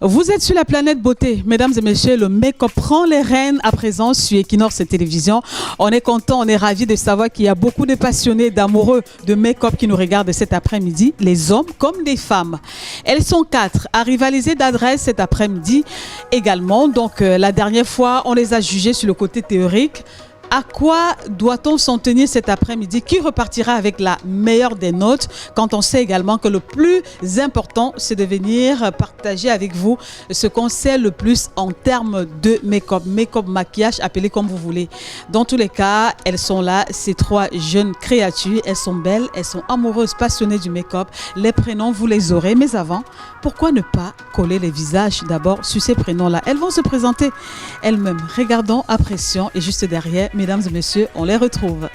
Vous êtes sur la planète beauté, mesdames et messieurs, le make-up prend les rênes à présent sur Equinox Télévision. On est content, on est ravis de savoir qu'il y a beaucoup de passionnés, d'amoureux de make-up qui nous regardent cet après-midi, les hommes comme des femmes. Elles sont 4 à rivaliser d'adresse cet après-midi également. Donc la dernière fois, on les a jugées sur le côté théorique. À quoi doit-on s'en tenir cet après-midi? Qui repartira avec la meilleure des notes quand on sait également que le plus important, c'est de venir partager avec vous ce qu'on sait le plus en termes de make-up. Make-up, maquillage, appelez comme vous voulez. Dans tous les cas, elles sont là, ces 3 jeunes créatures. Elles sont belles, elles sont amoureuses, passionnées du make-up. Les prénoms, vous les aurez. Mais avant, pourquoi ne pas coller les visages d'abord sur ces prénoms-là? Elles vont se présenter elles-mêmes. Regardons, apprécions et juste derrière, mesdames et messieurs, on les retrouve.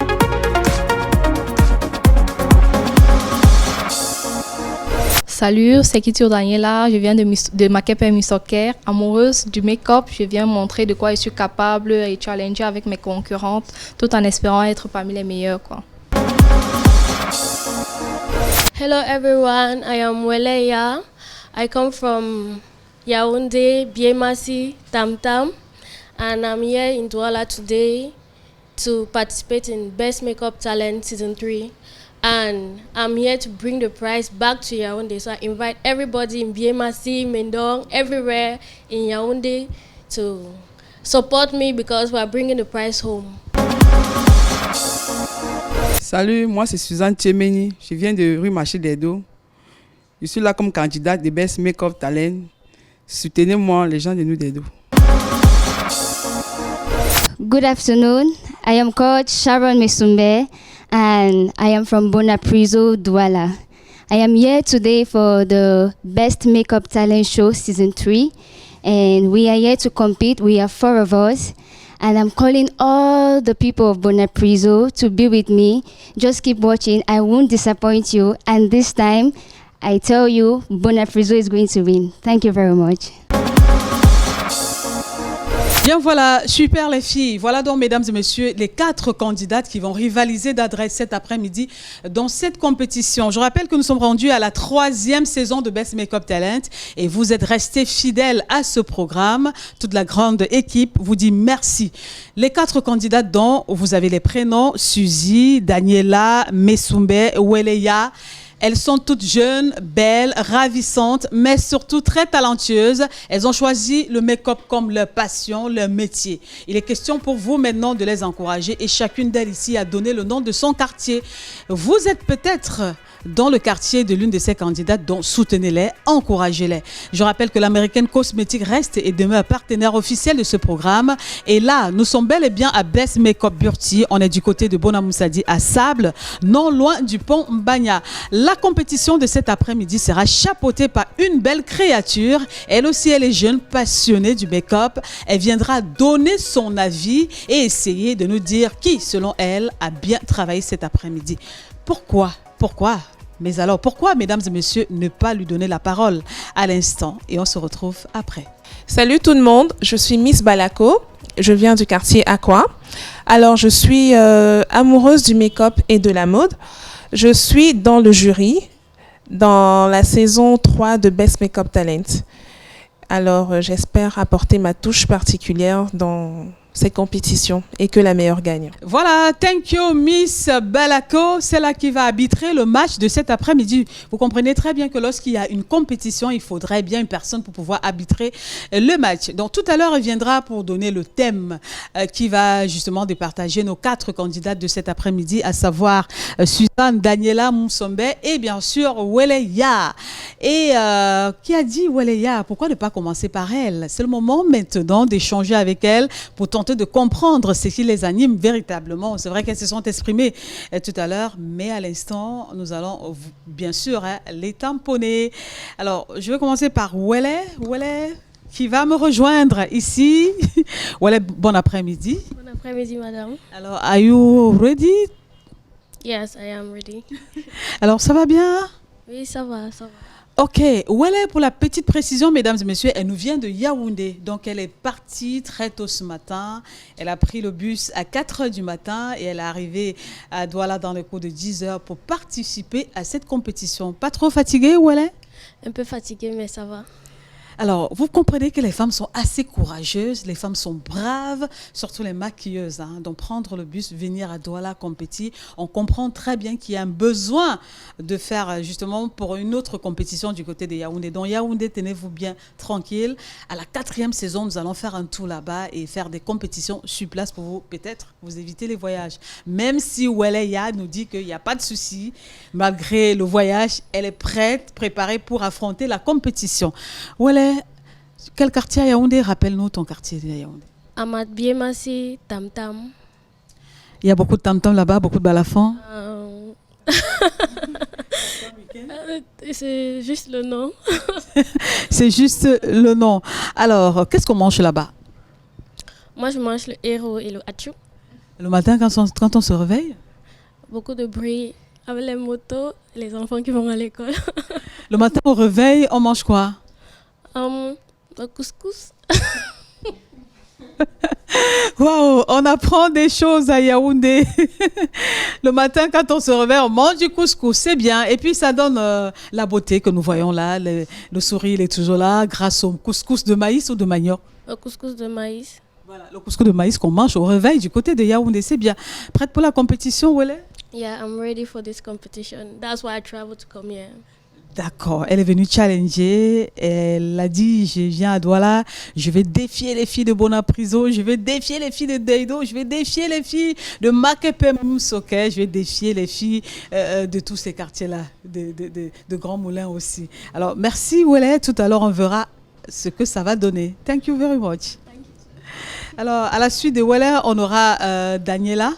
Salut, c'est Kitur Daniela, je viens de Makepe Misoker, amoureuse du make-up. Je viens montrer de quoi je suis capable et challenger avec mes concurrentes tout en espérant être parmi les meilleures, quoi. Hello everyone, I am Weleya. I come from Yaoundé, Biemasi, Tam Tam, and I'm here in Douala today to participate in Best Makeup Talent Season 3. And I'm here to bring the prize back to Yaoundé. So I invite everybody in Biemasi, Mendong, everywhere in Yaoundé to support me because we're bringing the prize home. Salut, moi c'est Suzanne Tchemeni. Je viens de rue Marché des Dos. Je suis là comme candidate de Best Makeup Talent. Soutenez-moi, les gens de nous des Dos. Good afternoon. I am Coach Sharon Mesumbe and I am from Bonapriso, Douala. I am here today for the Best Makeup Talent Show Season 3 and we are here to compete. We are 4 of us and I'm calling all the people of Bonapriso to be with me. Just keep watching. I won't disappoint you, and this time I tell you Bonapriso is going to win. Thank you very much. Bien voilà, super les filles. Voilà donc mesdames et messieurs les 4 candidates qui vont rivaliser d'adresse cet après-midi dans cette compétition. Je rappelle que nous sommes rendus à la 3e saison de Best Makeup Talent et vous êtes restés fidèles à ce programme. Toute la grande équipe vous dit merci. Les 4 candidates dont vous avez les prénoms Suzy, Daniela, Mesumbe, Weleya. Elles sont toutes jeunes, belles, ravissantes, mais surtout très talentueuses. Elles ont choisi le make-up comme leur passion, leur métier. Il est question pour vous maintenant de les encourager et chacune d'elles ici a donné le nom de son quartier. Vous êtes peut-être dans le quartier de l'une de ces candidates, donc soutenez-les, encouragez-les. Je rappelle que l'American Cosmetics reste et demeure partenaire officiel de ce programme. Et là, nous sommes bel et bien à Best Makeup Burti. On est du côté de Bonamoussadi à Sable, non loin du pont Mbagna. La compétition de cet après-midi sera chapeautée par une belle créature. Elle aussi, elle est jeune, passionnée du make-up. Elle viendra donner son avis et essayer de nous dire qui, selon elle, a bien travaillé cet après-midi. Pourquoi? Mais alors, pourquoi, mesdames et messieurs, ne pas lui donner la parole à l'instant? Et on se retrouve après. Salut tout le monde, je suis Miss Balako. Je viens du quartier Aqua. Alors, je suis amoureuse du make-up et de la mode. Je suis dans le jury dans la saison 3 de Best Makeup Talent. Alors, j'espère apporter ma touche particulière dans ces compétitions et que la meilleure gagne. Voilà, thank you Miss Balako, c'est là qui va arbitrer le match de cet après-midi. Vous comprenez très bien que lorsqu'il y a une compétition, il faudrait bien une personne pour pouvoir arbitrer le match. Donc tout à l'heure, elle viendra pour donner le thème qui va justement départager nos 4 candidates de cet après-midi, à savoir Suzanne, Daniela, Moussombe et bien sûr Weleya. Et qui a dit Weleya? Pourquoi ne pas commencer par elle? C'est le moment maintenant d'échanger avec elle pour tenter de comprendre ce qui les anime véritablement. C'est vrai qu'elles se sont exprimées tout à l'heure, mais à l'instant, nous allons bien sûr les tamponner. Alors, je vais commencer par Wele, qui va me rejoindre ici. Wele, bon après-midi. Bon après-midi, madame. Alors, are you ready? Yes, I am ready. Alors, ça va bien? Oui, ça va. Ok, Wele, pour la petite précision, mesdames et messieurs, elle nous vient de Yaoundé. Donc, elle est partie très tôt ce matin. Elle a pris le bus à 4 h du matin et elle est arrivée à Douala dans le cours de 10 h pour participer à cette compétition. Pas trop fatiguée, Wele? Un peu fatiguée, mais ça va. Alors, vous comprenez que les femmes sont assez courageuses, les femmes sont braves, surtout les maquilleuses. Donc, prendre le bus, venir à Douala compétir, on comprend très bien qu'il y a un besoin de faire justement pour une autre compétition du côté de Yaoundé. Donc, Yaoundé, tenez-vous bien tranquille. À la 4e saison, nous allons faire un tour là-bas et faire des compétitions sur place pour vous, peut-être, vous éviter les voyages. Même si Weleya nous dit qu'il n'y a pas de souci, malgré le voyage, elle est prête, préparée pour affronter la compétition. Wele, quel quartier à Yaoundé? Rappelle-nous ton quartier de Yaoundé. Amad Biemasi, Tam Tam. Il y a beaucoup de tam-tam là-bas, beaucoup de balafons. C'est juste le nom. C'est juste le nom. Alors, qu'est-ce qu'on mange là-bas? Moi, je mange le héros et le hachou. Le matin, quand on se réveille? Beaucoup de bruit avec les motos, les enfants qui vont à l'école. Le matin, au réveil, on mange quoi? Le couscous. Waouh, on apprend des choses à Yaoundé. Le matin, quand on se réveille, on mange du couscous, c'est bien. Et puis, ça donne la beauté que nous voyons là. Le sourire est toujours là grâce au couscous de maïs ou de manioc. Le couscous de maïs. Voilà, le couscous de maïs qu'on mange au réveil du côté de Yaoundé, c'est bien. Prête pour la compétition, Wele? Yeah, I'm ready for this competition. That's why I traveled to come here. D'accord, elle est venue challenger, elle a dit, je viens à Douala, je vais défier les filles de Bonapriso, je vais défier les filles de Deido, je vais défier les filles de Makepe Moussoké, je vais défier les filles de tous ces quartiers-là, de Grand Moulin aussi. Alors, merci Wele, tout à l'heure on verra ce que ça va donner. Thank you very much. Alors, à la suite de Wele, on aura Daniela.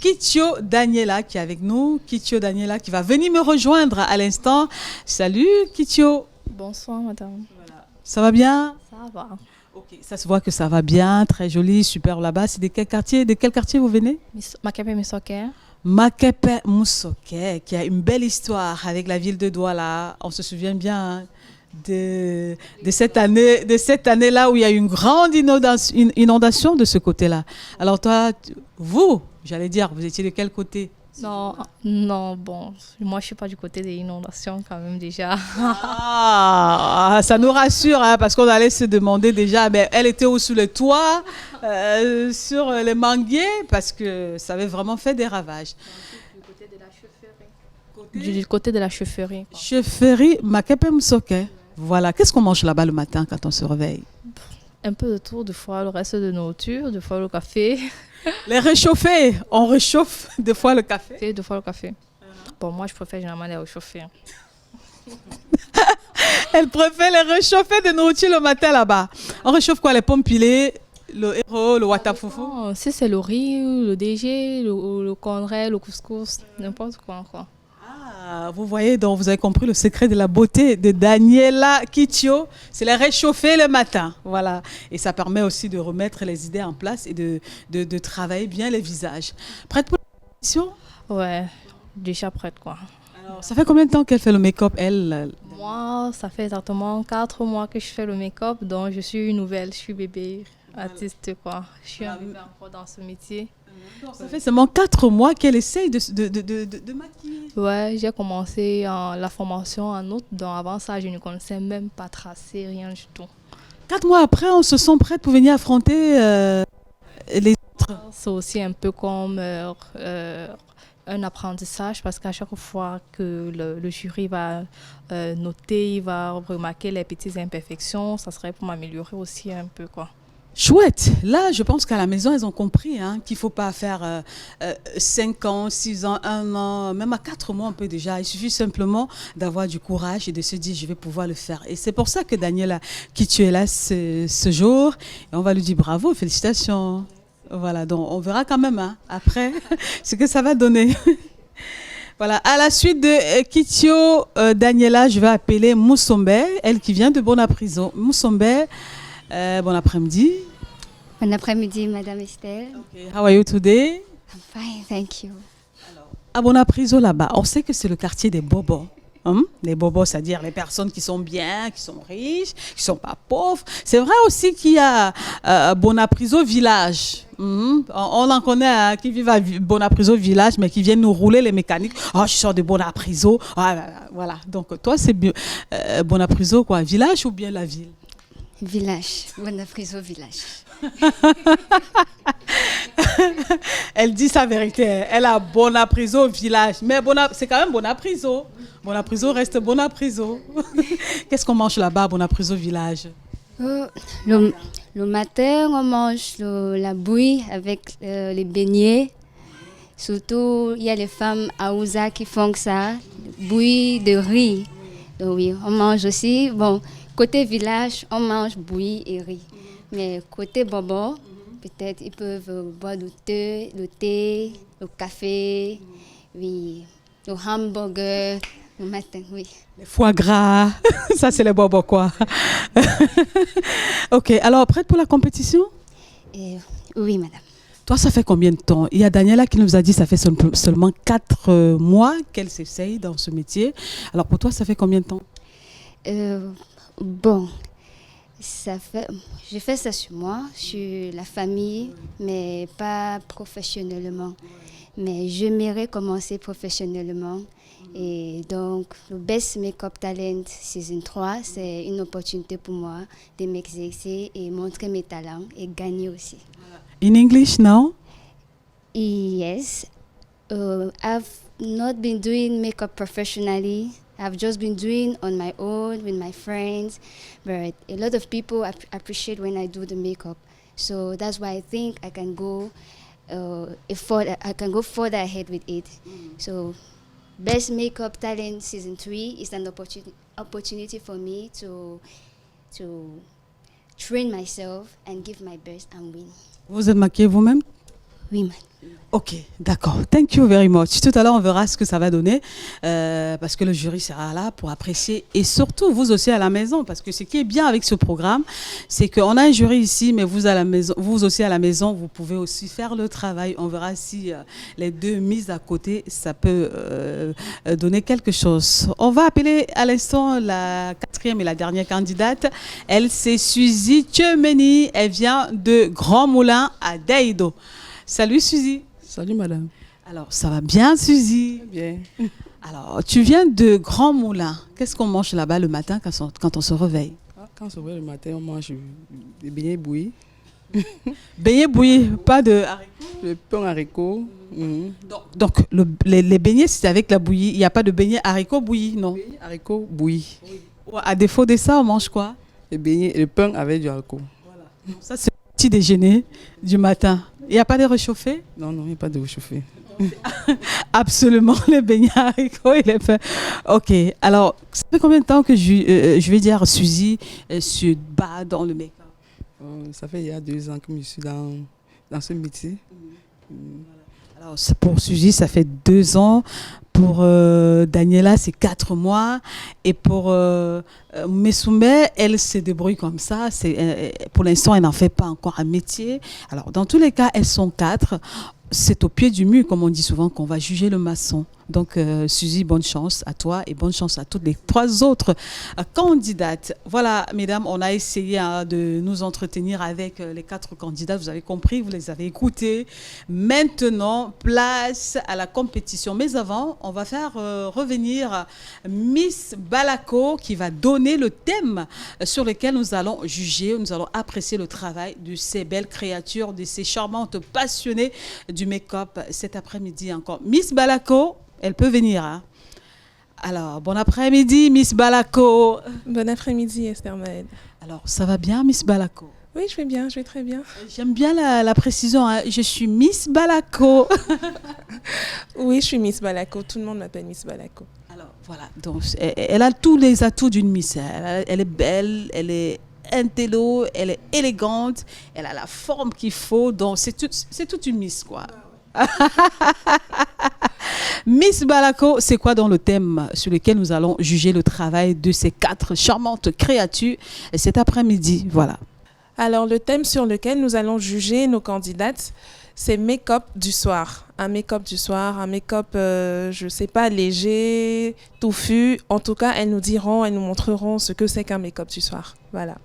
Kitio Daniela qui est avec nous. Kitio Daniela qui va venir me rejoindre à l'instant. Salut Kitio. Bonsoir, madame. Voilà. Ça va bien? Ça va. Ok, ça se voit que ça va bien, très joli, super là-bas. C'est de quel quartier? De quel quartier vous venez? Makepe Misoker. Makepe Moussoké, qui a une belle histoire avec la ville de Douala. On se souvient bien de cette année-là où il y a eu une grande inondation de ce côté-là. Alors toi, j'allais dire, vous étiez de quel côté? Non, bon, moi je suis pas du côté des inondations quand même déjà. Ah, ça nous rassure, hein, parce qu'on allait se demander déjà, mais elle était où sous le toit, sur les manguiers, parce que ça avait vraiment fait des ravages. Du côté de la chaufferie. Chaufferie Makepe Moussoké. Voilà, qu'est-ce qu'on mange là-bas le matin quand on se réveille? Un peu de tout, des fois le reste de nourriture, des fois le café. Les réchauffés, on réchauffe des fois le café. Des fois le café. Bon, moi je préfère généralement les réchauffer. Elle préfère les réchauffer de nourriture le matin là-bas. On réchauffe quoi? Les pommes pilées, le héros, le watafoufou? Si c'est le riz, le DG, le conré, le couscous, n'importe quoi. Ah, vous voyez, donc vous avez compris le secret de la beauté de Daniela Kitio, c'est les réchauffer le matin, voilà. Et ça permet aussi de remettre les idées en place et de travailler bien les visages. Prête pour la compétition? Ouais, déjà prête quoi. Alors, ça fait combien de temps qu'elle fait le make-up, elle? Moi, ça fait exactement 4 mois que je fais le make-up, donc je suis nouvelle, je suis bébé, artiste quoi. Je suis arrivée encore dans ce métier. Ça fait seulement 4 mois qu'elle essaye de maquiller. Ouais, j'ai commencé la formation en août, donc avant ça, je ne connaissais même pas tracer, rien du tout. 4 mois après, on se sent prête pour venir affronter les autres. C'est aussi un peu comme un apprentissage parce qu'à chaque fois que le jury va noter, il va remarquer les petites imperfections, ça serait pour m'améliorer aussi un peu quoi. Chouette. Là, je pense qu'à la maison, elles ont compris qu'il ne faut pas faire 5 ans, 6 ans, 1 an, même à 4 mois, on peut déjà. Il suffit simplement d'avoir du courage et de se dire, je vais pouvoir le faire. Et c'est pour ça que Daniela, qui tu es là ce jour, et on va lui dire bravo, félicitations. Voilà, donc on verra quand même après ce que ça va donner. Voilà, à la suite de Kitio Daniela, je vais appeler Moussombe, elle qui vient de Bonapriso. Moussombe, bon après-midi. Bon après-midi, Madame Estelle. Okay. How are you today? I'm fine, thank you. Alors, à Bonapriso, là-bas, on sait que c'est le quartier des bobos. Les bobos, c'est-à-dire les personnes qui sont bien, qui sont riches, qui ne sont pas pauvres. C'est vrai aussi qu'il y a Bonapriso village. On en connaît qui vivent à Bonapriso village, mais qui viennent nous rouler les mécaniques. Oh, je sors de Bonapriso. Voilà. Donc, toi, c'est Bonapriso, quoi, village ou bien la ville? Village, Bonapriso Village. Elle dit sa vérité. Elle a Bonapriso village. Mais c'est quand même Bonapriso. Bonapriso reste Bonapriso. Qu'est-ce qu'on mange là-bas à Bonapriso village? Le matin, on mange la bouillie avec les beignets. Surtout, il y a les femmes à Ouza qui font ça, bouillie de riz. Donc oui, on mange aussi. Bon, côté village, on mange bouillie et riz. Mais côté bobo, peut-être ils peuvent boire le thé, le café, oui, le hamburger le matin, oui. Les foie gras, ça c'est les bobos quoi. Ok, alors prête pour la compétition? Oui, madame. Toi, ça fait combien de temps? Il y a Daniela qui nous a dit que ça fait seulement 4 mois qu'elle s'essaye dans ce métier. Alors pour toi, ça fait combien de temps? Bon, j'ai fait ça sur moi, sur la famille, mais pas professionnellement. Mais j'aimerais commencer professionnellement. Et donc, le Best Makeup Talent Saison 3, c'est une opportunité pour moi de m'exercer et montrer mes talents et gagner aussi. In English now? Yes. I've not been doing makeup professionally. I've just been doing on my own with my friends. But a lot of people appreciate when I do the makeup. So that's why I think I can go further ahead with it. So Best Makeup Talent Season 3 is an opportunity for me to train myself and give my best and win. Vous êtes maquillée vous-même? Oui, madame. Ok, d'accord. Thank you very much. Tout à l'heure, on verra ce que ça va donner parce que le jury sera là pour apprécier et surtout vous aussi à la maison parce que ce qui est bien avec ce programme, c'est qu'on a un jury ici, mais vous aussi à la maison, vous pouvez aussi faire le travail. On verra si les deux mises à côté, ça peut donner quelque chose. On va appeler à l'instant la 4e et la dernière candidate. Elle, c'est Suzy Tchemeni. Elle vient de Grand Moulin à Daido. Salut Suzy. Salut madame. Alors, ça va bien Suzy? Bien. Alors, tu viens de Grand Moulin. Qu'est-ce qu'on mange là-bas le matin quand on se réveille? Quand on se réveille le matin, on mange des beignets bouillis. Beignets bouillis, pas de haricots? Le pain haricot. Donc les beignets, c'est avec la bouillie. Il n'y a pas de beignets haricots bouillis, non? Beignets haricots bouillis. À défaut de ça, on mange quoi? Le pain avec du haricot. Voilà. Ça, c'est le petit déjeuner du matin. Il n'y a pas de réchauffé? Non, il n'y a pas de réchauffé. Absolument, les beignets haricots et les pains. Ok, alors, ça fait combien de temps que je vais dire Suzy se bat dans le make-up? Ça fait il y a 2 ans que je suis dans ce métier. Alors, pour Suzy, ça fait 2 ans. Pour Daniela, c'est 4 mois. Et pour Messoumbe, elle se débrouille comme ça. Pour l'instant, elle n'en fait pas encore un métier. Alors, dans tous les cas, elles sont 4. C'est au pied du mur, comme on dit souvent, qu'on va juger le maçon. Donc, Suzy, bonne chance à toi et bonne chance à toutes les 3 autres candidates. Voilà, mesdames, on a essayé de nous entretenir avec les 4 candidats. Vous avez compris, vous les avez écoutés. Maintenant, place à la compétition. Mais avant, on va faire revenir Miss Balako qui va donner le thème sur lequel nous allons juger, nous allons apprécier le travail de ces belles créatures, de ces charmantes passionnées du make-up cet après-midi encore. Miss Balako, elle peut venir. Hein? Alors, bon après-midi, Miss Balako. Bon après-midi, Esther Maëlle. Alors, ça va bien, Miss Balako? Oui, je vais bien, je vais très bien. J'aime bien la précision. Hein? Je suis Miss Balako. Oui, je suis Miss Balako. Tout le monde m'appelle Miss Balako. Alors, voilà. Donc, elle a tous les atouts d'une Miss. Elle est belle, elle est intello, elle est élégante, elle a la forme qu'il faut. Donc, c'est toute une Miss, quoi. Miss Balako, c'est quoi dans le thème sur lequel nous allons juger le travail de ces 4 charmantes créatures cet après-midi? Voilà. Alors, le thème sur lequel nous allons juger nos candidates, c'est make-up du soir. Un make-up du soir, un make-up, je ne sais pas, léger, touffu. En tout cas, elles nous diront, elles nous montreront ce que c'est qu'un make-up du soir. Voilà.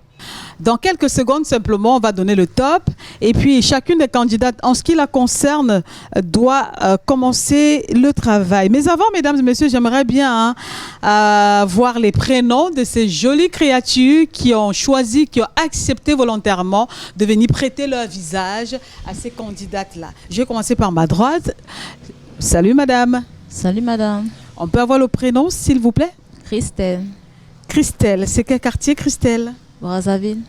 Dans quelques secondes, simplement, on va donner le top. Et puis, chacune des candidates, en ce qui la concerne, doit commencer le travail. Mais avant, mesdames et messieurs, j'aimerais bien voir les prénoms de ces jolies créatures qui ont choisi, qui ont accepté volontairement de venir prêter leur visage à ces candidates-là. Je vais commencer par ma droite. Salut, madame. Salut, madame. On peut avoir le prénom, s'il vous plaît? Christelle. Christelle. C'est quel quartier, Christelle? Brazzaville.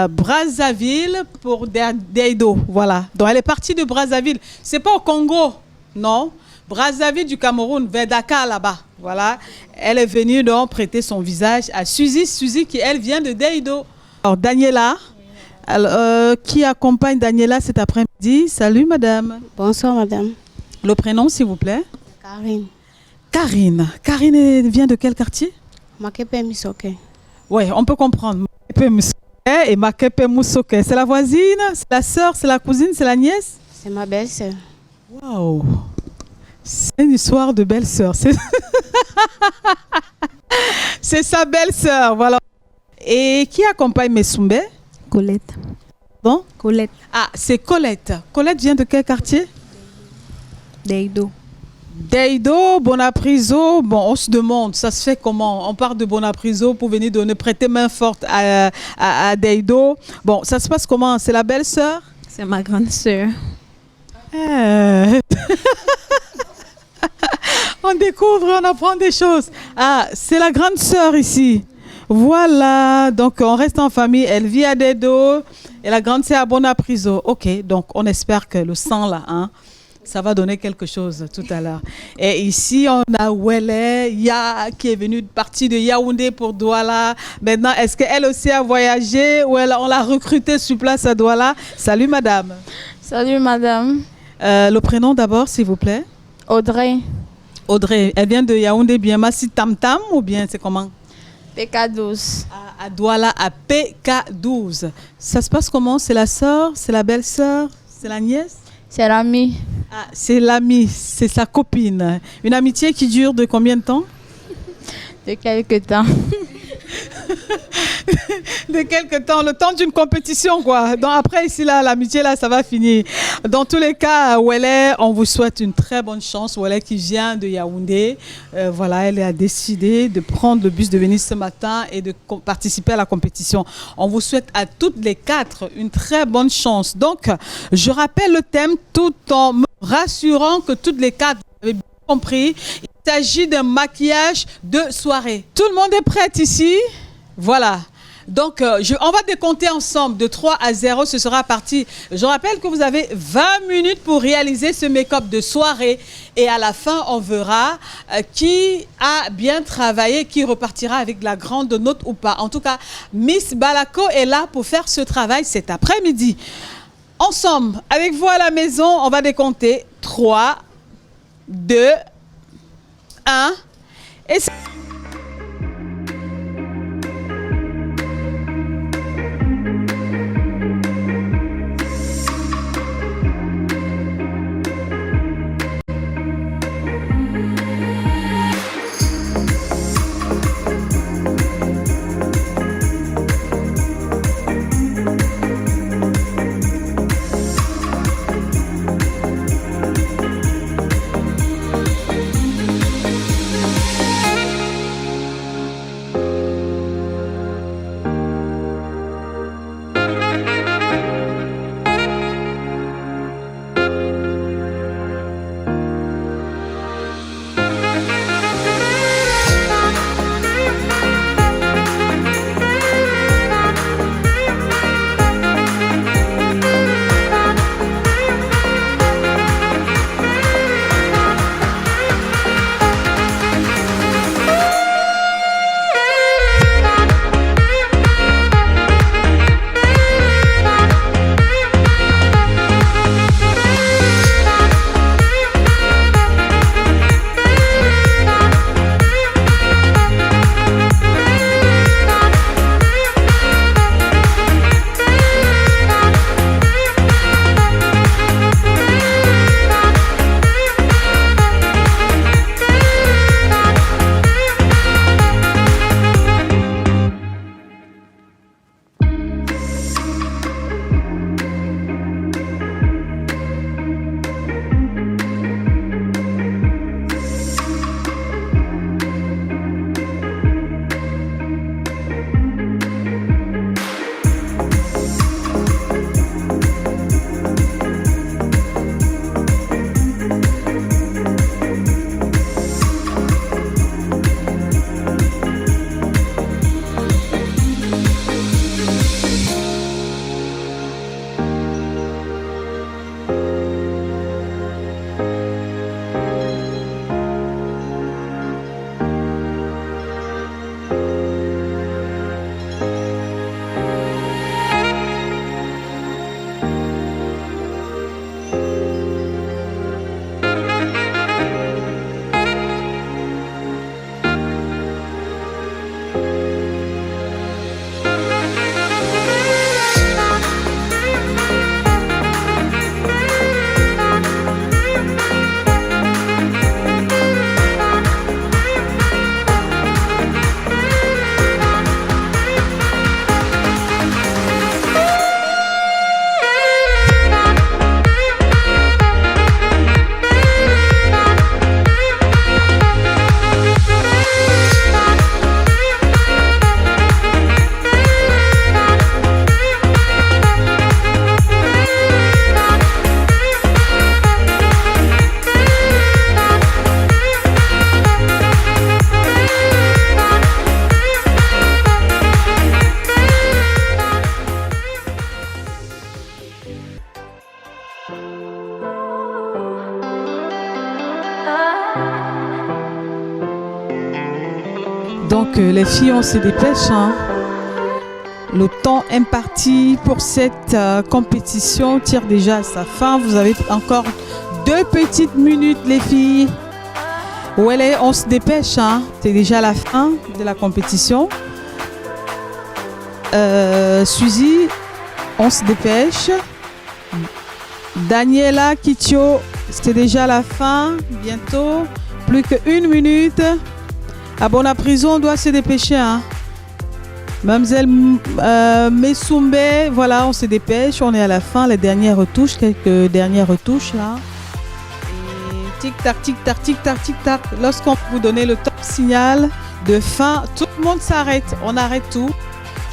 Brazzaville pour Deido, voilà. Donc elle est partie de Brazzaville. C'est pas au Congo, non. Brazzaville du Cameroun, vers Dakar là-bas, voilà. Elle est venue donc prêter son visage à Suzy qui elle vient de Deido. Alors Daniela, qui accompagne Daniela cet après-midi. Salut madame. Bonsoir madame. Le prénom s'il vous plaît? Karine. Karine vient de quel quartier? Makepe Misoke. Oui, on peut comprendre. Makepe Misoke et Makepe Musoke. C'est la voisine, c'est la sœur, c'est la cousine, c'est la nièce? C'est ma belle-sœur. Waouh! C'est une histoire de belle-sœur. C'est sa belle-sœur, voilà. Et qui accompagne Mesumbe? Colette. Bon? Colette. Ah, c'est Colette. Colette vient de quel quartier? Deido. Deido, Bonapriso, bon, on se demande, ça se fait comment? On part de Bonapriso pour venir prêter main forte à Deido. Bon, ça se passe comment? C'est la belle-sœur? C'est ma grande sœur. On découvre, on apprend des choses. Ah, c'est la grande sœur ici. Voilà, donc on reste en famille. Elle vit à Deido et la grande sœur à Bonapriso. Ok, donc on espère que le sang là, hein, ça va donner quelque chose tout à l'heure. Et ici, on a Wele, qui est venue partie de Yaoundé pour Douala. Maintenant, est-ce qu'elle aussi a voyagé ou on l'a recrutée sur place à Douala? Salut, madame. Salut, madame. Le prénom d'abord, s'il vous plaît? Audrey. Audrey, elle vient de Yaoundé, bien Massi Tam Tam ou bien c'est comment? PK12. À Douala, à PK12. Ça se passe comment? C'est la sœur, c'est la belle-sœur, c'est la nièce? C'est l'amie. Ah, c'est l'amie, c'est sa copine. Une amitié qui dure de combien de temps? De quelques temps. De quelques temps, le temps d'une compétition, quoi. Donc après, ici, là, l'amitié, là, ça va finir. Dans tous les cas, Wele, on vous souhaite une très bonne chance. Wele qui vient de Yaoundé. Voilà, elle a décidé de prendre le bus de venir ce matin et de participer à la compétition. On vous souhaite à toutes les quatre une très bonne chance. Donc, je rappelle le thème tout en me rassurant que toutes les quatre, vous avez bien compris, il s'agit d'un maquillage de soirée. Tout le monde est prêt ici? Voilà. Donc, on va décompter ensemble de 3 à 0. Ce sera parti. Je rappelle que vous avez 20 minutes pour réaliser ce make-up de soirée. Et à la fin, on verra qui a bien travaillé, qui repartira avec la grande note ou pas. En tout cas, Miss Balako est là pour faire ce travail cet après-midi. Ensemble, avec vous à la maison, on va décompter 3, 2, 1. Et c'est... Donc les filles, on se dépêche, hein. Le temps imparti pour cette compétition tire déjà à sa fin. Vous avez encore 2 petites minutes, les filles. Ouais, on se dépêche, hein. C'est déjà la fin de la compétition. Suzy, on se dépêche. Daniela, Kitio, c'est déjà la fin. Bientôt, plus qu'1 minute. À Bona-Prison, on doit se dépêcher, hein. Mademoiselle Messoumbe, voilà, on se dépêche, on est à la fin, les dernières retouches, quelques dernières retouches là. Et tic-tac, tic-tac, tic-tac, tic-tac. Lorsqu'on vous donne le top signal de fin, tout le monde s'arrête, on arrête tout,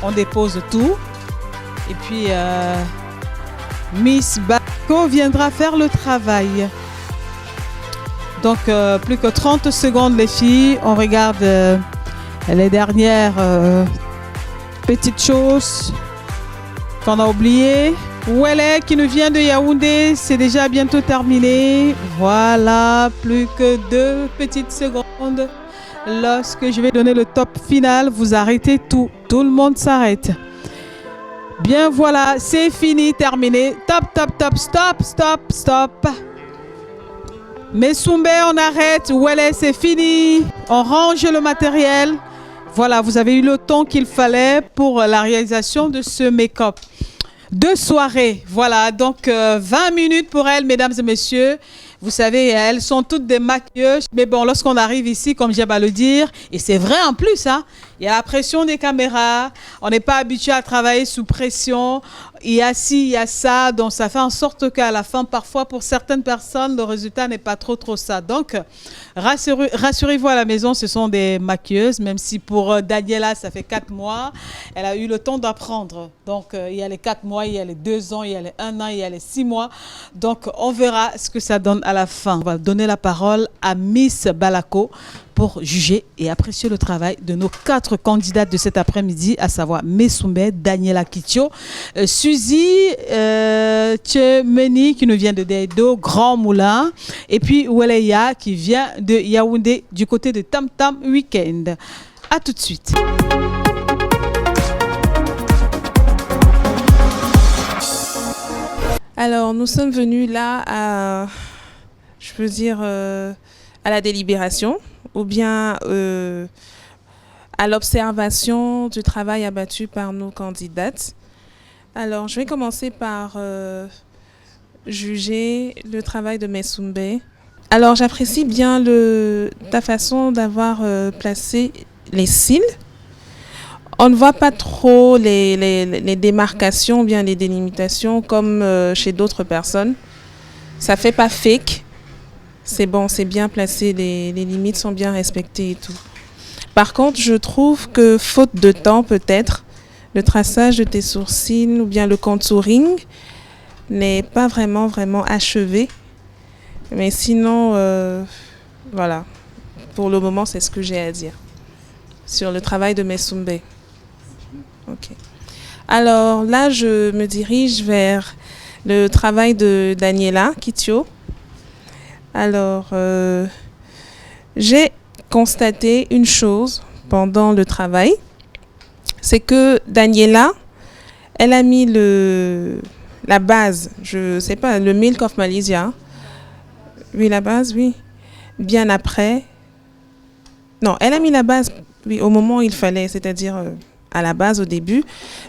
on dépose tout. Et puis Miss Bako viendra faire le travail. Donc plus que 30 secondes les filles, on regarde les dernières petites choses qu'on a oubliées. Ouellet qui nous vient de Yaoundé, c'est déjà bientôt terminé. Voilà, plus que 2 petites secondes. Lorsque je vais donner le top final, vous arrêtez tout. Tout le monde s'arrête. Bien voilà, c'est fini, terminé. Top, top, top, stop, stop, stop. Messoumbe, on arrête. Ouellet, c'est fini. On range le matériel. Voilà, vous avez eu le temps qu'il fallait pour la réalisation de ce make-up. 2 soirées, voilà, donc 20 minutes pour elles, mesdames et messieurs. Vous savez, elles sont toutes des maquilleuses. Mais bon, lorsqu'on arrive ici, comme j'aime à le dire, et c'est vrai en plus, hein, il y a la pression des caméras. On n'est pas habitué à travailler sous pression. Il y a ci, il y a ça. Donc, ça fait en sorte qu'à la fin, parfois, pour certaines personnes, le résultat n'est pas trop ça. Donc, rassurez-vous à la maison, ce sont des maquilleuses. Même si pour Daniela, ça fait 4 mois, elle a eu le temps d'apprendre. Donc, il y a les 4 mois, il y a les 2 ans, il y a les 1 an, il y a les 6 mois. Donc, on verra ce que ça donne à la fin. On va donner la parole à Miss Balako pour juger et apprécier le travail de nos 4 candidates de cet après-midi, à savoir Messoumbe, Daniela Kitio, Suzy Tchemeni qui nous vient de Dedo, Grand Moulin, et puis Oueleya qui vient de Yaoundé du côté de Tam Tam Weekend. À tout de suite. Alors, nous sommes venus là à, je peux dire, à la délibération ou bien à l'observation du travail abattu par nos candidates. Alors, je vais commencer par juger le travail de Messoumbe. Alors, j'apprécie bien ta façon d'avoir placé les cils. On ne voit pas trop les démarcations ou bien les délimitations comme chez d'autres personnes. Ça fait pas fake. C'est bon, c'est bien placé, les limites sont bien respectées et tout. Par contre, je trouve que faute de temps peut-être, le traçage de tes sourcils ou bien le contouring n'est pas vraiment achevé. Mais sinon, voilà, pour le moment, c'est ce que j'ai à dire sur le travail de Messoumbe. Ok. Alors là, je me dirige vers le travail de Daniela Kitio. Alors, j'ai constaté une chose pendant le travail, c'est que Daniela, elle a mis la base, je sais pas, le Milk of Malaysia. Oui, la base, oui. Bien après. Non, elle a mis la base, oui, au moment où il fallait, c'est-à-dire à la base au début.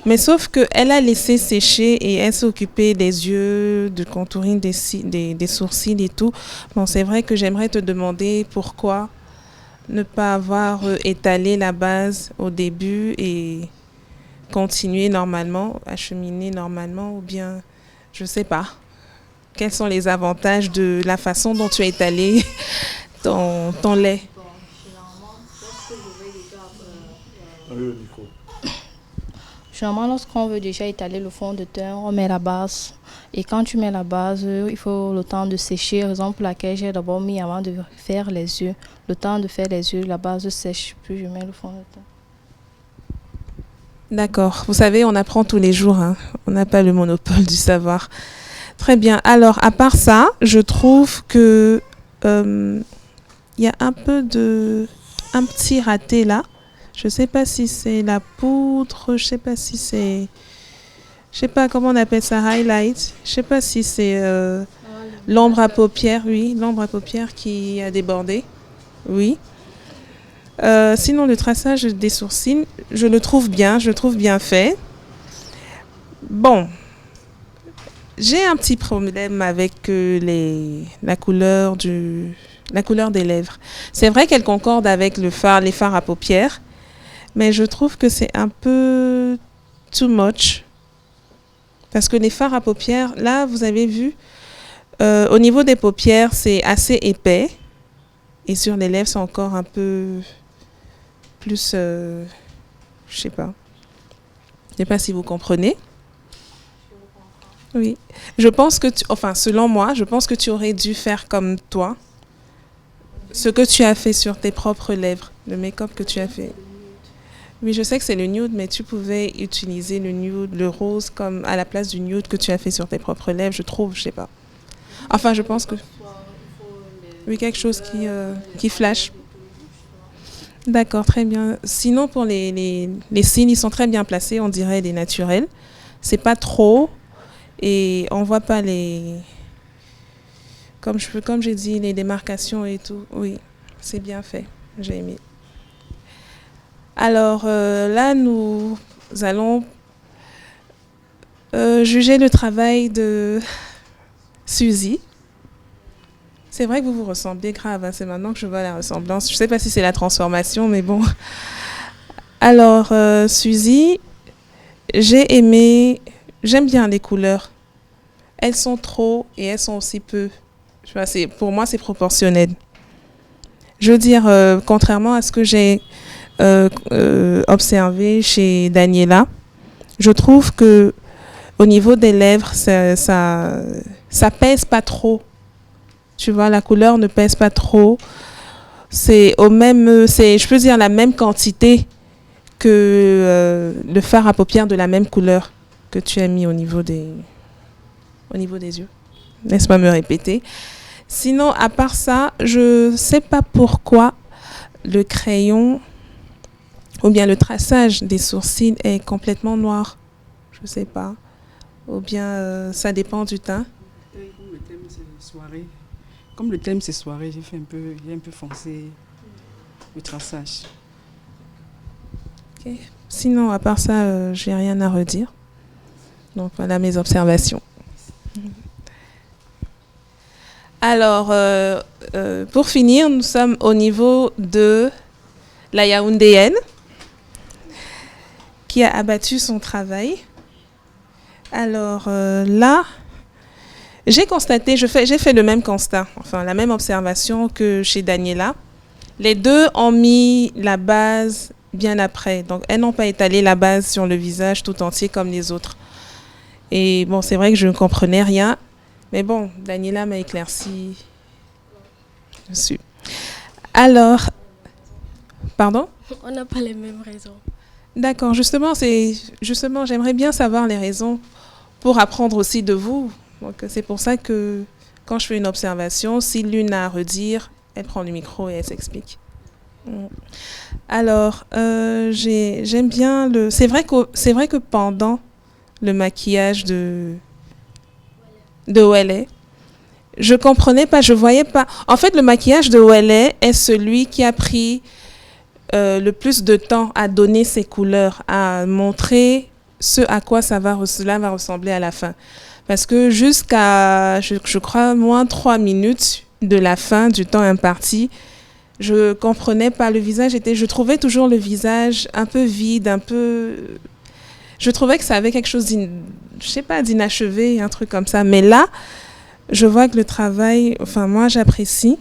Mais sauf qu'elle a laissé sécher et elle s'est occupée des yeux, du contouring des sourcils et tout. Bon, c'est vrai que j'aimerais te demander pourquoi ne pas avoir étalé la base au début et continuer normalement, acheminer normalement, ou bien, je sais pas. Quels sont les avantages de la façon dont tu as étalé ton lait? Généralement, lorsqu'on veut déjà étaler le fond de teint, on met la base. Et quand tu mets la base, il faut le temps de sécher, raison pour laquelle j'ai d'abord mis avant de faire les yeux. Le temps de faire les yeux, la base sèche, puis je mets le fond de teint. D'accord. Vous savez, on apprend tous les jours, hein. On n'a pas le monopole du savoir. Très bien. Alors, à part ça, je trouve que y a un petit raté là. Je sais pas si c'est la poudre, je sais pas si c'est... Je sais pas comment on appelle ça, highlight. Je sais pas si c'est l'ombre à paupières, oui, l'ombre à paupières qui a débordé, oui. Sinon, le traçage des sourcils, je le trouve bien fait. Bon, j'ai un petit problème avec la couleur des lèvres. C'est vrai qu'elle concorde avec les fards à paupières, mais je trouve que c'est un peu too much. Parce que les fards à paupières, là, vous avez vu, au niveau des paupières, c'est assez épais. Et sur les lèvres, c'est encore un peu plus... je sais pas. Je sais pas si vous comprenez. Oui. Je pense que, selon moi, je pense que tu aurais dû faire comme toi. Ce que tu as fait sur tes propres lèvres, le make-up que tu as fait. Oui, je sais que c'est le nude, mais tu pouvais utiliser le nude, le rose, comme à la place du nude que tu as fait sur tes propres lèvres, je trouve, je sais pas. Enfin, je pense que... Oui, quelque chose qui flash. D'accord, très bien. Sinon, pour les cils, ils sont très bien placés, on dirait des naturels. C'est pas trop, et on voit pas comme j'ai dit, les démarcations et tout. Oui, c'est bien fait, j'ai aimé. Alors là, nous allons juger le travail de Suzy. C'est vrai que vous vous ressemblez grave, hein, c'est maintenant que je vois la ressemblance. Je ne sais pas si c'est la transformation, mais bon. Alors, Suzy, j'aime bien les couleurs. Elles sont trop et elles sont aussi peu. Pour moi, c'est proportionnel. Je veux dire, contrairement à ce que j'ai observé chez Daniela, je trouve que au niveau des lèvres, ça pèse pas trop. Tu vois, la couleur ne pèse pas trop. Je peux dire la même quantité que le fard à paupières de la même couleur que tu as mis au niveau des yeux. Laisse-moi me répéter. Sinon, à part ça, je sais pas pourquoi le crayon ou bien le traçage des sourcils est complètement noir. Je sais pas. Ou bien ça dépend du teint. Comme le thème c'est soirée, j'ai un peu foncé le traçage. Okay. Sinon, à part ça, j'ai rien à redire. Donc voilà mes observations. Alors, pour finir, nous sommes au niveau de la Yaoundéenne qui a abattu son travail. Alors là, j'ai fait le même constat, enfin la même observation que chez Daniela. Les deux ont mis la base bien après, donc elles n'ont pas étalé la base sur le visage tout entier comme les autres. Et bon, c'est vrai que je ne comprenais rien, mais bon, Daniela m'a éclairci dessus. Alors, pardon ? On n'a pas les mêmes raisons. D'accord, justement, j'aimerais bien savoir les raisons pour apprendre aussi de vous. Donc c'est pour ça que quand je fais une observation, si l'une a à redire, elle prend le micro et elle s'explique. Alors, j'aime bien c'est vrai que pendant le maquillage de Wele, je comprenais pas, je voyais pas. En fait, le maquillage de Wele est celui qui a pris le plus de temps à donner ses couleurs, à montrer ce à quoi cela va ressembler à la fin. Parce que jusqu'à, je crois, moins 3 minutes de la fin du temps imparti, je comprenais pas le visage. Je trouvais toujours le visage un peu vide, un peu... Je trouvais que ça avait quelque chose d'inachevé, un truc comme ça. Mais là, je vois que le travail, enfin moi j'apprécie.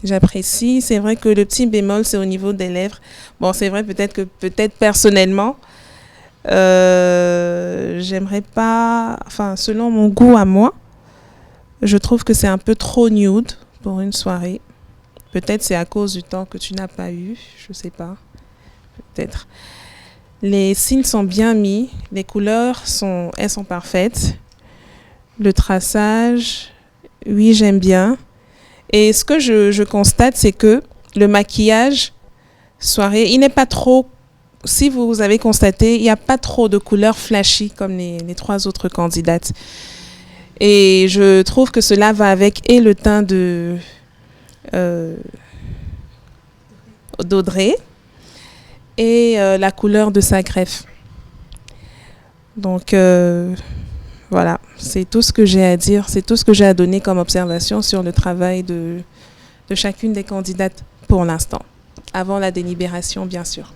C'est vrai que le petit bémol, c'est au niveau des lèvres. Bon, c'est vrai peut-être personnellement, j'aimerais pas, enfin selon mon goût à moi, je trouve que c'est un peu trop nude pour une soirée. Peut-être c'est à cause du temps que tu n'as pas eu, je sais pas, peut-être. Les cils sont bien mis, les couleurs elles sont parfaites. Le traçage, oui, j'aime bien. Et ce que je constate, c'est que le maquillage soirée. Il n'est pas trop, si vous avez constaté, il n'y a pas trop de couleurs flashy comme les trois autres candidates. Et je trouve que cela va avec et le teint d'Audrey et la couleur de sa greffe. Donc voilà, c'est tout ce que j'ai à dire, c'est tout ce que j'ai à donner comme observation sur le travail de chacune des candidates pour l'instant, avant la délibération bien sûr.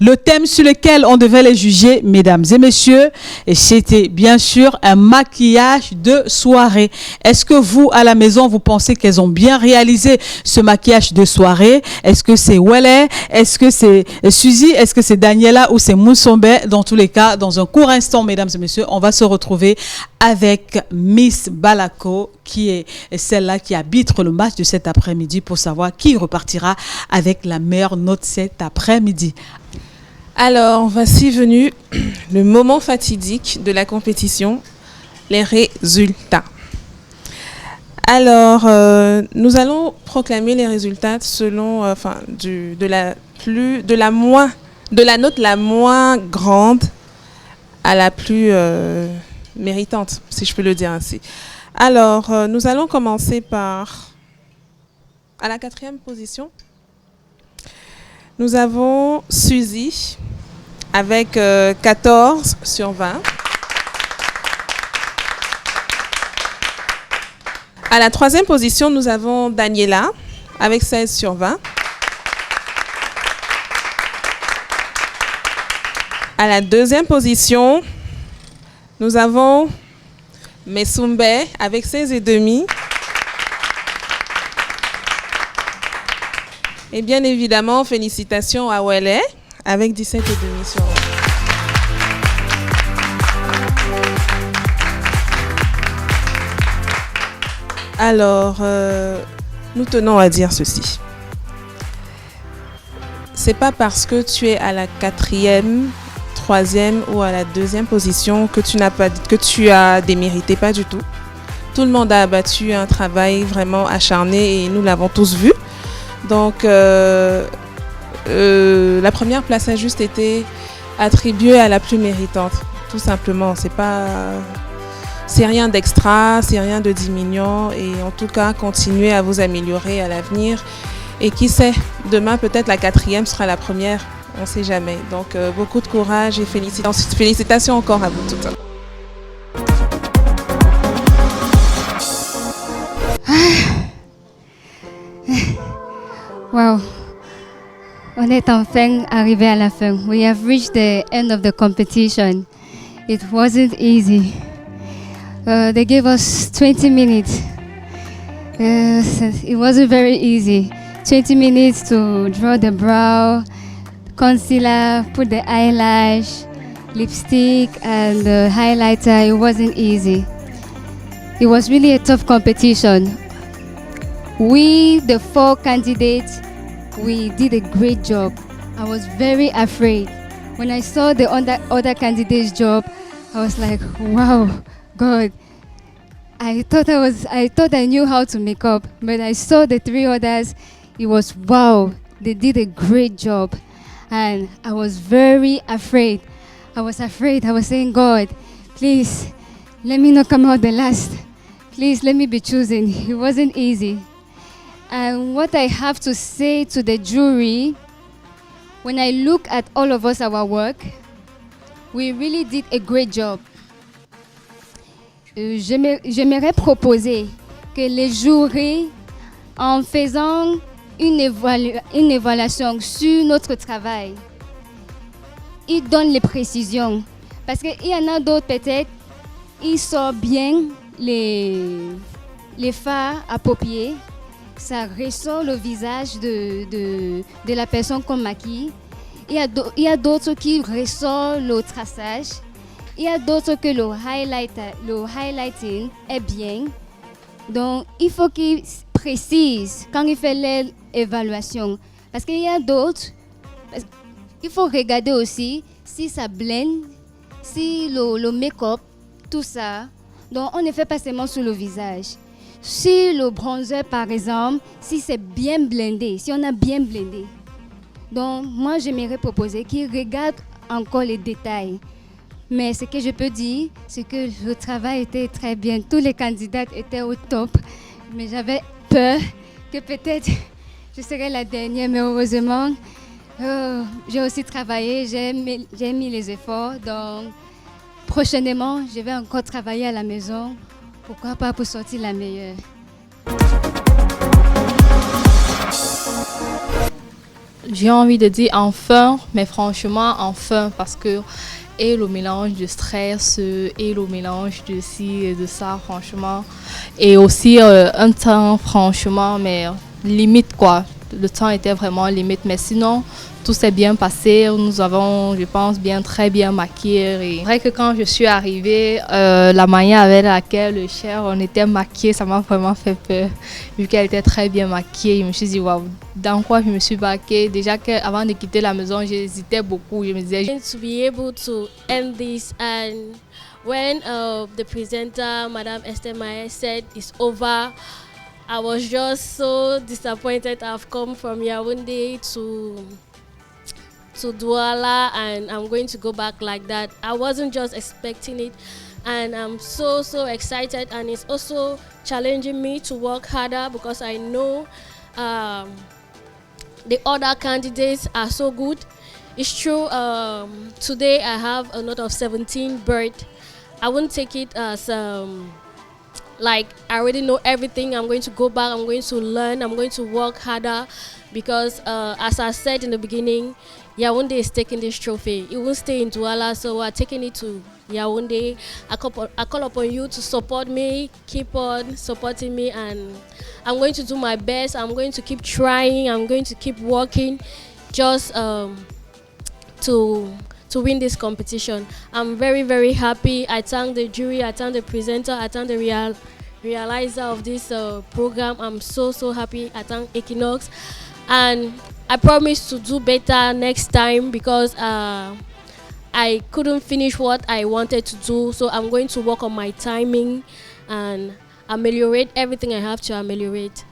Le thème sur lequel on devait les juger, mesdames et messieurs, et c'était bien sûr un maquillage de soirée. Est-ce que vous, à la maison, vous pensez qu'elles ont bien réalisé ce maquillage de soirée? Est-ce que c'est Wele? Est-ce que c'est Suzy? Est-ce que c'est Daniela ou c'est Moussombe? Dans tous les cas, dans un court instant, mesdames et messieurs, on va se retrouver avec Miss Balako, qui est celle-là qui arbitre le match de cet après-midi pour savoir qui repartira avec la meilleure note cet après-midi. Alors, voici venu le moment fatidique de la compétition, les résultats. Alors, nous allons proclamer les résultats selon, de la note la moins grande à la plus méritante, si je peux le dire ainsi. Alors, nous allons commencer par, à la 4e position, nous avons Suzy avec 14 sur 20. À la 3e position, nous avons Daniela avec 16 sur 20. À la 2e position, nous avons Mesumbe avec 16,5. Et bien évidemment, félicitations à Wele avec 17,5 sur 20. Alors, nous tenons à dire ceci. C'est pas parce que tu es à la 4e, 3e ou à la 2e position que tu as démérité, pas du tout. Tout le monde a abattu un travail vraiment acharné et nous l'avons tous vu. Donc, la première place a juste été attribuée à la plus méritante, tout simplement. C'est rien d'extra, c'est rien de diminuant et en tout cas, continuez à vous améliorer à l'avenir. Et qui sait, demain peut-être la 4e sera la première, on ne sait jamais. Donc, beaucoup de courage et félicitations encore à vous toutes. Wow. On est enfin arrivé à la fin. We have reached the end of the competition. It wasn't easy. They gave us 20 minutes. It wasn't very easy. 20 minutes to draw the brow, concealer, put the eyelash, lipstick, and the highlighter. It wasn't easy. It was really a tough competition. We, the 4 candidates, we did a great job. I was very afraid. When I saw the other candidates' job, I was like, wow, God. I thought I knew how to make up, but I saw the 3 others. It was wow, they did a great job. And I was very afraid. I was saying, God, please, let me not come out the last. Please, let me be chosen. It wasn't easy. And what I have to say to the jury, when I look at all of us, our work, we really did a great job. J'aimerais proposer que les jurys, en faisant une évaluation sur notre travail, ils donnent les précisions. Parce qu'il y en a d'autres, peut-être, ils sortent bien les fards à paupières. Ça ressort le visage de la personne qu'on maquille. Il y a d'autres qui ressortent le traçage. Il y a d'autres que le highlighting est bien. Donc, il faut qu'ils précisent quand il fait l'évaluation. Parce qu'il y a d'autres, il faut regarder aussi si ça blende, si le make-up, tout ça. Donc, on ne fait pas seulement sur le visage. Si le bronzer, par exemple, si c'est bien blendé, si on a bien blendé, donc moi j'aimerais proposer qu'ils regardent encore les détails. Mais ce que je peux dire, c'est que le travail était très bien. Tous les candidats étaient au top. Mais j'avais peur que peut-être je serais la dernière. Mais heureusement, j'ai aussi travaillé, j'ai mis les efforts. Donc, prochainement, je vais encore travailler à la maison. Pourquoi pas pour sortir la meilleure. J'ai envie de dire enfin, mais franchement enfin, parce que et le mélange de stress et le mélange de ci et de ça, franchement. Et aussi un temps, franchement, mais limite quoi. Le temps était vraiment limite, mais sinon, tout s'est bien passé. Nous avons, je pense, très bien maquillé. Et c'est vrai que quand je suis arrivée, la manière avec laquelle le chef, on était maquillé, ça m'a vraiment fait peur. Vu qu'elle était très bien maquillée, je me suis dit, waouh, dans quoi je me suis maquillée. Déjà qu'avant de quitter la maison, j'hésitais beaucoup. Je me disais, To be able to end this, and when the presenter, Madame Esther Maye, said it's over, I was just so disappointed. I've come from Yaoundé to Douala, and I'm going to go back like that. I wasn't just expecting it, and I'm so excited, and it's also challenging me to work harder because I know the other candidates are so good. It's true, today I have a note of 17, but I won't take it as like I already know everything. I'm going to go back, I'm going to learn, I'm going to work harder because as I said in the beginning, Yaoundé is taking this trophy. It won't stay in Douala, so we're taking it to Yaoundé. I call upon you to support me, keep on supporting me, and I'm going to do my best. I'm going to keep trying, I'm going to keep working just to win this competition. I'm very happy. I thank the jury, I thank the presenter, I thank the realizer of this program. I'm so happy. I thank Equinox, and I promise to do better next time because I couldn't finish what I wanted to do, so I'm going to work on my timing and ameliorate everything I have to ameliorate.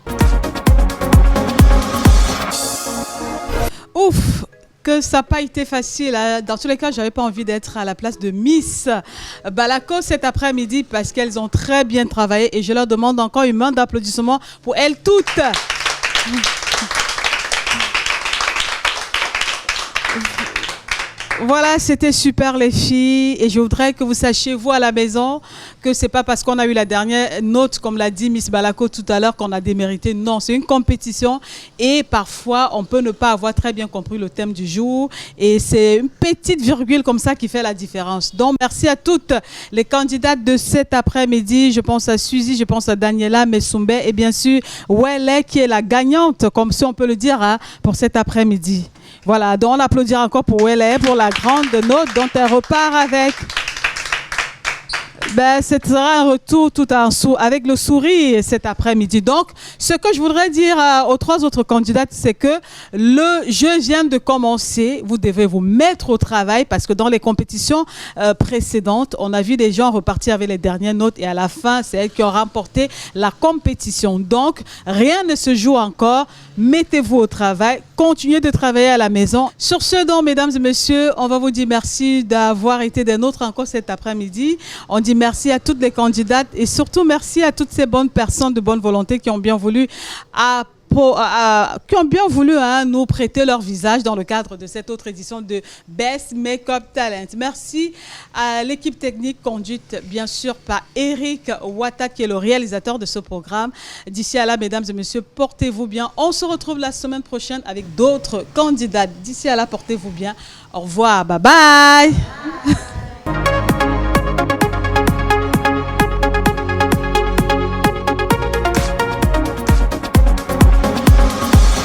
Ouf! Que ça n'a pas été facile. Dans tous les cas, je n'avais pas envie d'être à la place de Miss Balako cet après-midi parce qu'elles ont très bien travaillé et je leur demande encore une main d'applaudissement pour elles toutes. Voilà, c'était super les filles et je voudrais que vous sachiez, vous à la maison, que c'est pas parce qu'on a eu la dernière note, comme l'a dit Miss Balako tout à l'heure, qu'on a démérité. Non, c'est une compétition et parfois on peut ne pas avoir très bien compris le thème du jour et c'est une petite virgule comme ça qui fait la différence. Donc merci à toutes les candidates de cet après-midi. Je pense à Suzy, je pense à Daniela Mesumbe et bien sûr Wele qui est la gagnante, comme si on peut le dire, hein, pour cet après-midi. Voilà, donc on applaudira encore pour Wele, pour la grande note dont elle repart avec. Ben, ce sera un retour tout avec le sourire cet après-midi. Donc, ce que je voudrais dire aux trois autres candidates, c'est que le jeu vient de commencer. Vous devez vous mettre au travail parce que dans les compétitions précédentes, on a vu des gens repartir avec les dernières notes et à la fin, c'est elles qui ont remporté la compétition. Donc, rien ne se joue encore. Mettez-vous au travail. Continuez de travailler à la maison. Sur ce, donc, mesdames et messieurs, on va vous dire merci d'avoir été des nôtres encore cet après-midi. On dit merci à toutes les candidates et surtout merci à toutes ces bonnes personnes de bonne volonté qui ont bien voulu nous prêter leur visage dans le cadre de cette autre édition de Best Makeup Talent. Merci à l'équipe technique conduite bien sûr par Eric Wata qui est le réalisateur de ce programme. D'ici à là, mesdames et messieurs, portez-vous bien. On se retrouve la semaine prochaine avec d'autres candidates. D'ici à là, portez-vous bien. Au revoir. Bye bye.